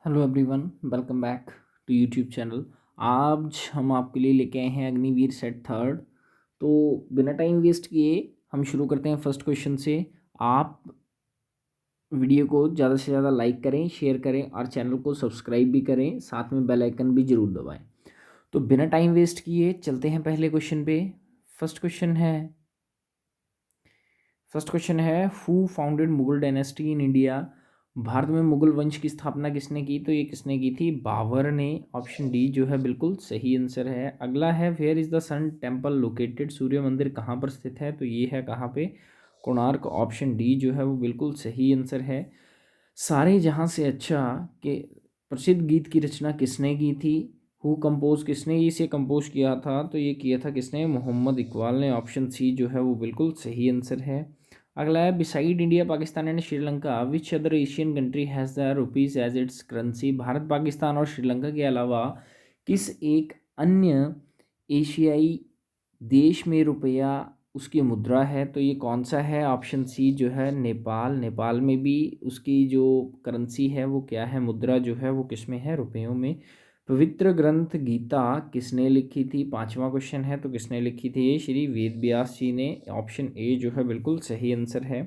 Hello everyone, welcome back to YouTube channel. आज हम आपके लिए लेके आए हैं अग्निवीर सेट थर्ड। तो बिना टाइम वेस्ट किए हम शुरू करते हैं फर्स्ट क्वेश्चन से। आप वीडियो को ज़्यादा से ज़्यादा लाइक करें, शेयर करें और चैनल को सब्सक्राइब भी करें, साथ में बेल आइकन भी ज़रूर दबाएं। तो बिना टाइम वेस्ट किए चलते हैं पहले क्वेश्चन पे। फर्स्ट क्वेश्चन है फर्स्ट क्वेश्चन है who founded Mughal dynasty in India. Bharat में मुगल वंश की स्थापना किसने की? तो ये किसने की थी? बाबर ने। ऑप्शन डी जो है बिल्कुल सही आंसर है। अगला है where is the sun temple located. सूर्य मंदिर कहाँ पर स्थित है? तो ये है कहाँ पे? कोणार्क। ऑप्शन डी जो है वो बिल्कुल सही आंसर है। सारे जहाँ से अच्छा के प्रसिद्ध गीत की रचना किसने की थी? हु कंपोज, किसने इसे कंपोज किया था? तो ये किया था किसने? मोहम्मद इकबाल ने। ऑप्शन सी जो है वो बिल्कुल सही आंसर है। अगला है beside India, Pakistan and Sri Lanka which other Asian country has the rupees as its currency. Bharat, Pakistan और श्रीलंका के अलावा किस एक अन्य एशियाई देश में रुपया उसकी मुद्रा है? तो ये कौन सा है? ऑप्शन सी जो है नेपाल। नेपाल में भी उसकी जो करेंसी है वो क्या है? मुद्रा जो है वो किस में है? रुपयों में। पवित्र ग्रंथ गीता किसने लिखी थी? पांचवा क्वेश्चन है, तो किसने लिखी थी? ये श्री वेद व्यास जी ने। ऑप्शन ए जो है बिल्कुल सही आंसर है।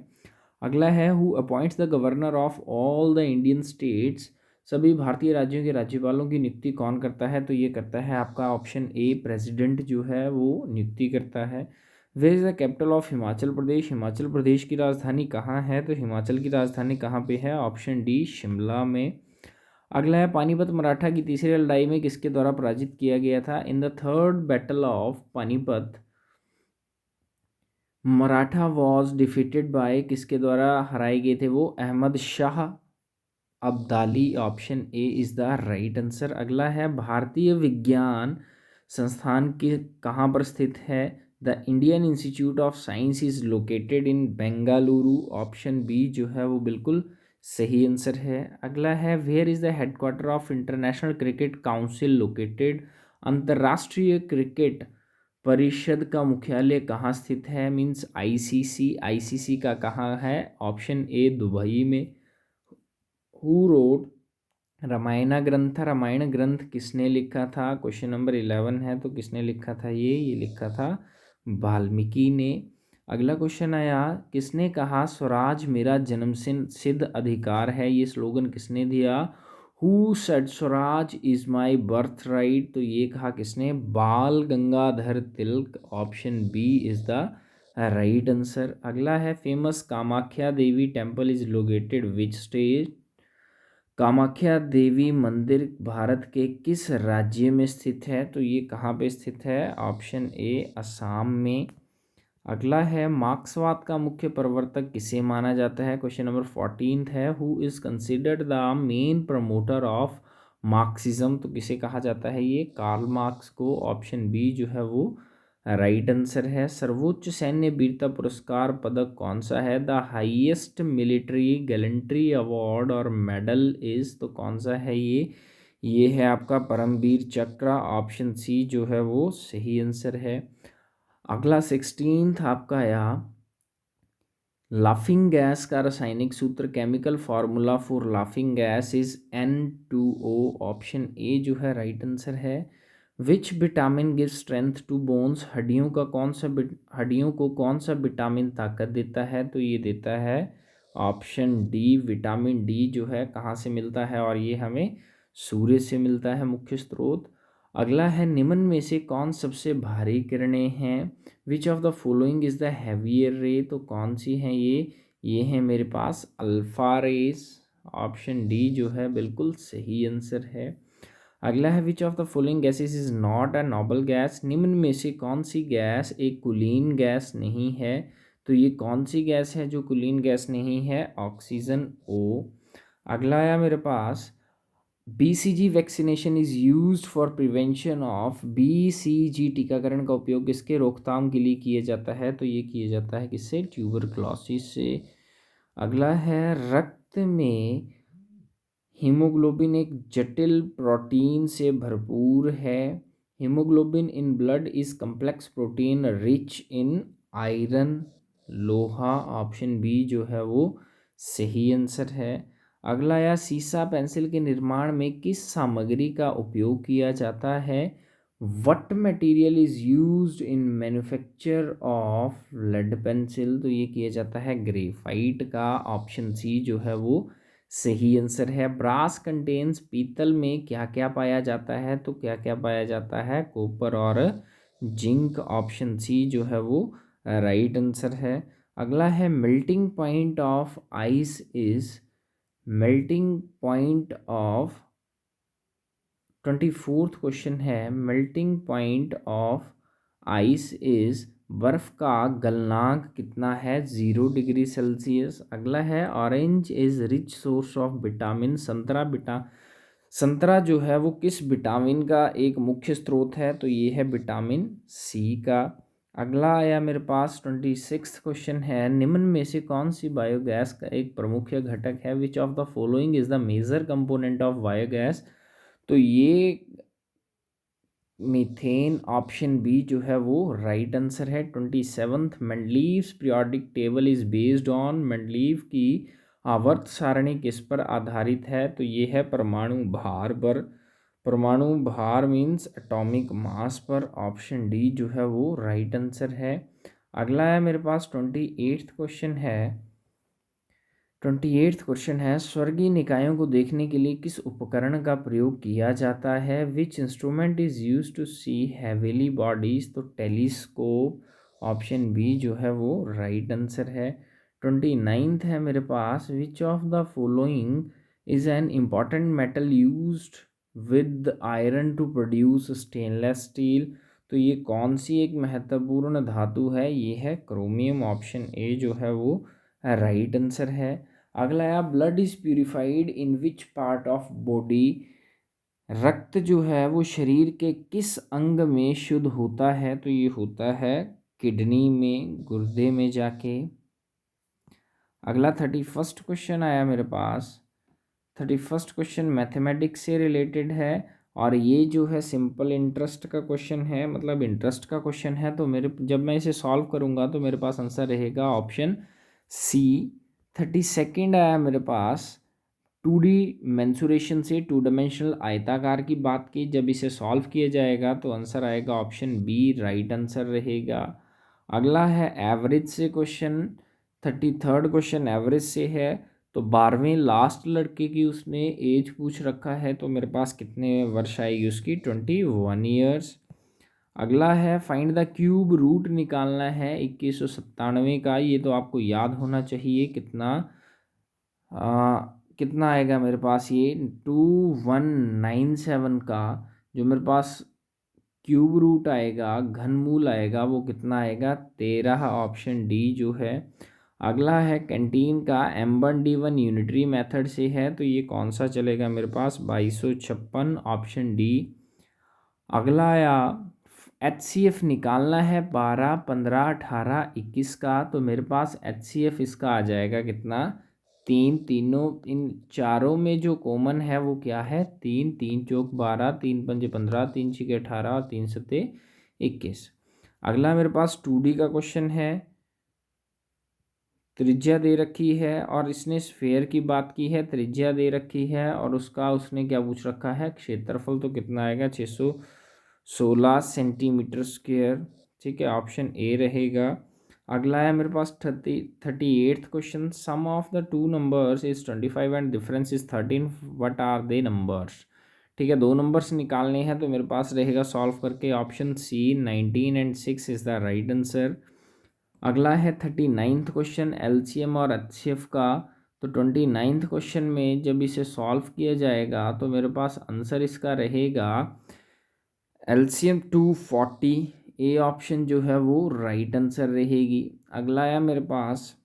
अगला है who appoints the governor of all the Indian states. सभी भारतीय राज्यों के राज्यपालों की नियुक्ति कौन करता है? तो ये करता है आपका ऑप्शन ए प्रेसिडेंट जो है वो नियुक्ति करता है। Where is the capital of Himachal Pradesh. Himachal Pradesh की राजधानी कहाँ है? तो हिमाचल की राजधानी कहाँ पे है? ऑप्शन डी शिमला में। अगला है पानीपत मराठा की तीसरी लड़ाई में किसके द्वारा पराजित किया गया था? In the third battle of Panipat Maratha was defeated by, किसके द्वारा हराए गए थे वो? Ahmad Shah Abdali. Option A is the right answer. अगला है भारतीय विज्ञान संस्थान के कहाँ पर स्थित है? The Indian Institute of Science is located in Bengaluru. Option B जो है वो बिल्कुल सही आंसर है। अगला है where is the headquarter of International Cricket Council located. अंतर्राष्ट्रीय क्रिकेट परिषद का मुख्यालय कहाँ स्थित है? मीन्स आईसीसी का कहाँ है? ऑप्शन ए दुबई में। हु रोड रामायण ग्रंथ। रामायण ग्रंथ किसने लिखा था? क्वेश्चन नंबर 11 है, तो किसने लिखा था? ये लिखा था वाल्मीकि ने। अगला क्वेश्चन आया किसने कहा स्वराज मेरा जन्म सिद्ध अधिकार है। ये स्लोगन किसने दिया? Who said Swaraj is my birth right. तो ये कहा किसने? Bal Gangadhar Tilak. Option B is the right answer. अगला है famous Kamakhya Devi temple is located which state. Kamakhya Devi मंदिर भारत के किस राज्य में स्थित है? तो ये कहाँ पे स्थित है? ऑप्शन ए असम में। अगला है मार्क्सवाद का मुख्य प्रवर्तक किसे माना जाता है? क्वेश्चन नंबर 14 है who is considered the main promoter of Marxism. तो किसे कहा जाता है? ये कार्ल मार्क्स को। ऑप्शन बी जो है वो राइट आंसर है। सर्वोच्च सैन्य वीरता पुरस्कार पदक कौन सा है? The highest military gallantry award और मेडल इज, तो कौन सा है ये है आपका परमवीर चक्र। ऑप्शन सी जो है वो सही आंसर है। अगला 16th आपका यहाँ लाफिंग गैस का रासायनिक सूत्र, chemical formula for laughing gas is N2O। Option A जो है राइट आंसर है। Which vitamin give strength to bones. हड्डियों को कौन सा विटामिन ताकत देता है? तो ये देता है ऑप्शन डी विटामिन डी जो है कहाँ से मिलता है? और ये हमें सूर्य से मिलता है मुख्य स्रोत। अगला है निम्न में से कौन सबसे भारी किरणें हैं? विच of the following is the heavier रे। तो कौन सी हैं ये है मेरे पास अल्फा रेस। ऑप्शन डी जो है बिल्कुल सही आंसर है। अगला है which of the following gases is not a noble gas. निम्न में से कौन सी गैस एक कुलीन गैस नहीं है? तो ये कौन सी गैस है जो कुलीन गैस नहीं है? Oxygen O. अगला आया मेरे पास BCG vaccination is used for prevention of. BCG टीकाकरण का उपयोग किसके रोकथाम के लिए किया जाता है? तो ये किया जाता है किससे? ट्यूबरक्लोसिस से। अगला है रक्त में हीमोग्लोबिन एक जटिल प्रोटीन से भरपूर है। Haemoglobin in blood is complex protein rich in iron लोहा। ऑप्शन बी जो है वो सही आंसर है। अगला आया सीसा पेंसिल के निर्माण में किस सामग्री का उपयोग किया जाता है? What material is used in manufacture of lead pencil, तो ये किया जाता है ग्रेफाइट का। ऑप्शन सी जो है वो सही आंसर है। ब्रास कंटेन्स, पीतल में क्या क्या पाया जाता है? तो क्या क्या पाया जाता है? कॉपर और जिंक। ऑप्शन सी जो है वो राइट आंसर है। अगला है melting point of ice is, melting point of 24th question है, melting point of ice is, बर्फ का गलनांक कितना है? 0 डिग्री सेल्सियस। अगला है orange is rich source of vitamin, संतरा जो है वो किस विटामिन का एक मुख्य स्रोत है? तो ये है विटामिन सी का। अगला आया मेरे पास 26th क्वेश्चन है, निम्न में से कौन सी बायोगैस का एक प्रमुख घटक है? Which of the following is the major component of biogas? तो ये मीथेन, ऑप्शन बी जो है वो राइट आंसर है। 27th, Mendeleev's periodic table is based on, Mendeleev की आवर्त सारणी किस पर आधारित है? तो ये है परमाणु भार पर, परमाणु भार मीन्स एटॉमिक मास पर। ऑप्शन डी जो है वो राइट आंसर है। अगला है मेरे पास 28th क्वेश्चन है, 28th क्वेश्चन है, स्वर्गीय निकायों को देखने के लिए किस उपकरण का प्रयोग किया जाता है? Which instrument is use to see heavenly bodies? तो टेलीस्कोप। ऑप्शन बी जो है वो राइट आंसर है। 29th है मेरे पास, which of the following is an important metal used with iron to produce stainless steel? तो ये कौन सी एक महत्वपूर्ण धातु है? ये है क्रोमियम। ऑप्शन ए जो है वो राइट आंसर है। अगला है, blood is purified in which part of body? रक्त जो है वो शरीर के किस अंग में शुद्ध होता है? तो ये होता है किडनी में, गुर्दे में जाके। अगला 31st क्वेश्चन आया मेरे पास, 31st क्वेश्चन मैथमेटिक्स से रिलेटेड है और ये जो है सिंपल इंटरेस्ट का क्वेश्चन है, मतलब इंटरेस्ट का क्वेश्चन है। तो मेरे जब मैं इसे सॉल्व करूँगा तो मेरे पास आंसर रहेगा ऑप्शन सी। 32nd आया मेरे पास, 2D मेंसुरेशन से टू डायमेंशनल आयताकार की बात की, जब इसे सॉल्व किया जाएगा तो आंसर आएगा ऑप्शन बी, राइट आंसर रहेगा। अगला है एवरेज से क्वेश्चन, 33rd क्वेश्चन एवरेज से है। तो 12वें लास्ट लड़के की उसने एज पूछ रखा है, तो मेरे पास कितने वर्ष आएगी उसकी? 21 ईयर्स। अगला है फाइंड द क्यूब रूट निकालना है 2197 का, ये तो आपको याद होना चाहिए। कितना आएगा मेरे पास? ये 2197 का जो मेरे पास क्यूब रूट आएगा, घनमूल आएगा, वो कितना आएगा? 13। ऑप्शन डी जो है। अगला है कैंटीन का M1D1 यूनिटरी मेथड से है, तो ये कौन सा चलेगा मेरे पास? 2256। Option D. अगला आया HCF निकालना है 12, 15, 18, 21 का, तो मेरे पास HCF इसका आ जाएगा कितना? 3। तीनों इन चारों में जो कॉमन है वो क्या है? 3। 3 चौक 12, 3 पंजे 15, 3 छीके 18 और 3 सत्ते 21। अगला मेरे पास 2D का क्वेश्चन है, त्रिज्या दे रखी है और इसने स्फेयर की बात की है, त्रिज्या दे रखी है और उसका उसने क्या पूछ रखा है? क्षेत्रफल। तो कितना आएगा? 616 सेंटीमीटर स्क्वायर। ठीक है, ऑप्शन ए रहेगा। अगला है मेरे पास 38th question, sum of the two numbers is 25 and difference is 13, what are they numbers? ठीक है, दो नंबर्स निकालने हैं, तो मेरे पास रहेगा सॉल्व करके option C, 19 and 6 is the right answer. अगला है 39th क्वेश्चन LCM और HCF का। तो 29th क्वेश्चन में जब इसे सॉल्व किया जाएगा तो मेरे पास आंसर इसका रहेगा LCM 240। ए ऑप्शन जो है वो राइट आंसर रहेगी। अगला है मेरे पास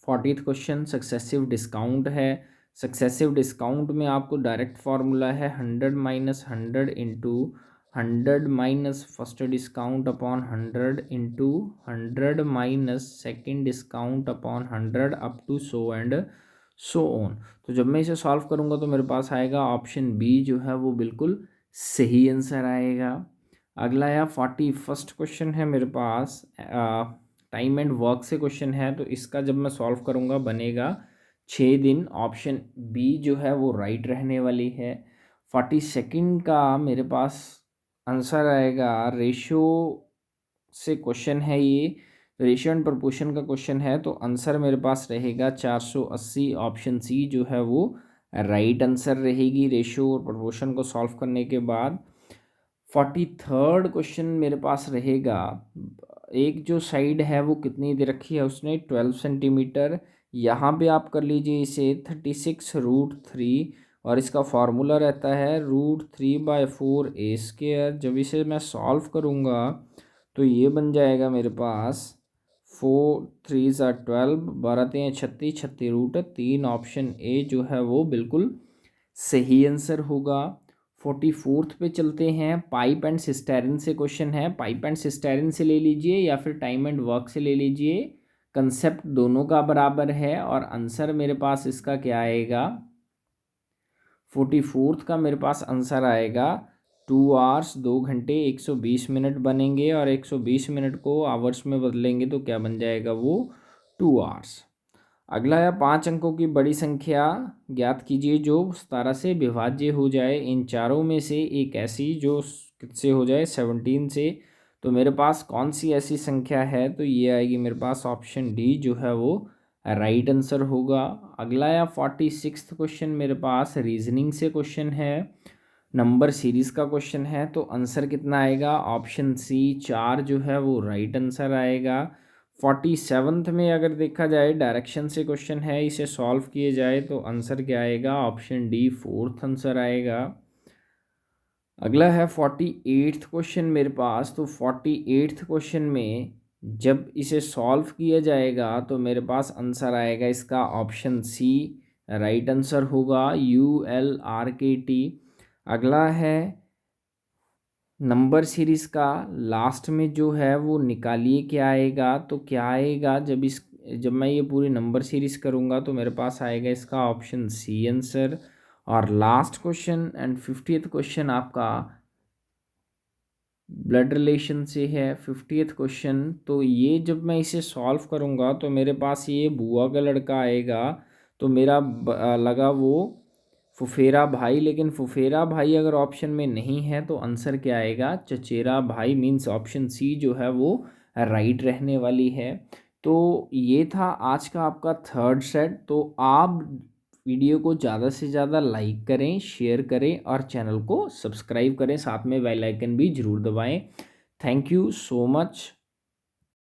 40th क्वेश्चन, सक्सेसिव डिस्काउंट है। सक्सेसिव डिस्काउंट में आपको डायरेक्ट फार्मूला है 100 minus 100 into 100 minus first discount upon 100 into 100 minus second discount upon 100 up to so and so on. तो जब मैं इसे सॉल्व करूँगा तो मेरे पास आएगा ऑप्शन बी जो है वो बिल्कुल सही आंसर आएगा। अगला या 41st क्वेश्चन है मेरे पास, टाइम एंड वर्क से क्वेश्चन है, तो इसका जब मैं सॉल्व करूँगा बनेगा 6 दिन। ऑप्शन बी जो है वो राइट रहने वाली है। 42nd का मेरे पास आंसर आएगा, रेशो से क्वेश्चन है ये, रेशियो एंड प्रपोर्शन का क्वेश्चन है, तो आंसर मेरे पास रहेगा 480। ऑप्शन सी जो है वो राइट आंसर रहेगी रेशियो और प्रपोर्शन को सॉल्व करने के बाद। 43rd क्वेश्चन मेरे पास रहेगा, एक जो साइड है वो कितनी दे रखी है उसने, 12 सेंटीमीटर। यहाँ पे आप कर लीजिए इसे 36√3, और इसका फार्मूला रहता है √3/4 a²। जब इसे मैं सॉल्व करूँगा तो ये बन जाएगा मेरे पास 4×3 = 12, 12×3 = 36, 36√3। ऑप्शन ए जो है वो बिल्कुल सही आंसर होगा। 44th पे चलते हैं, पाइप एंड सिस्टेरिन से क्वेश्चन है। पाइप एंड सिस्टेरिन से ले लीजिए या फिर टाइम एंड वर्क से ले लीजिए, कंसेप्ट दोनों का बराबर है। और आंसर मेरे पास इसका क्या आएगा, 44th का मेरे पास आंसर आएगा 2 आवर्स, 2 घंटे 120 मिनट बनेंगे, और 120 मिनट को आवर्स में बदलेंगे तो क्या बन जाएगा वो 2 आवर्स। अगला है 5 अंकों की बड़ी संख्या ज्ञात कीजिए जो 17 से विभाज्य हो जाए। इन चारों में से एक ऐसी जो किससे हो जाए, 17 से। तो मेरे पास कौन सी ऐसी संख्या है, तो ये आएगी मेरे पास ऑप्शन डी जो है वो राइट आंसर होगा। अगला या 46th क्वेश्चन मेरे पास रीजनिंग से क्वेश्चन है, नंबर सीरीज का क्वेश्चन है। तो आंसर कितना आएगा, ऑप्शन सी 4 जो है वो राइट आंसर आएगा। 47th में अगर देखा जाए डायरेक्शन से क्वेश्चन है, इसे सॉल्व किए जाए तो आंसर क्या आएगा, ऑप्शन डी 4th आंसर आएगा। अगला है 48th क्वेश्चन मेरे पास। तो 48th क्वेश्चन में जब इसे सॉल्व किया जाएगा तो मेरे पास आंसर आएगा इसका ऑप्शन सी राइट आंसर होगा, ULRKT। अगला है नंबर सीरीज़ का, लास्ट में जो है वो निकालिए क्या आएगा। तो क्या आएगा, जब मैं ये पूरी नंबर सीरीज़ करूँगा तो मेरे पास आएगा इसका ऑप्शन सी आंसर। और last question and 50th question आपका ब्लड रिलेशन से है। 50th क्वेश्चन, तो ये जब मैं इसे सॉल्व करूँगा तो मेरे पास ये बुआ का लड़का आएगा, तो मेरा लगा वो फुफेरा भाई, लेकिन फुफेरा भाई अगर ऑप्शन में नहीं है तो आंसर क्या आएगा, चचेरा भाई। मीन्स ऑप्शन सी जो है वो राइट रहने वाली है। तो ये था आज का आपका 3rd सेट। तो आप वीडियो को ज़्यादा से ज़्यादा लाइक करें, शेयर करें और चैनल को सब्सक्राइब करें, साथ में बेल आइकन भी ज़रूर दबाएं। Thank you so much.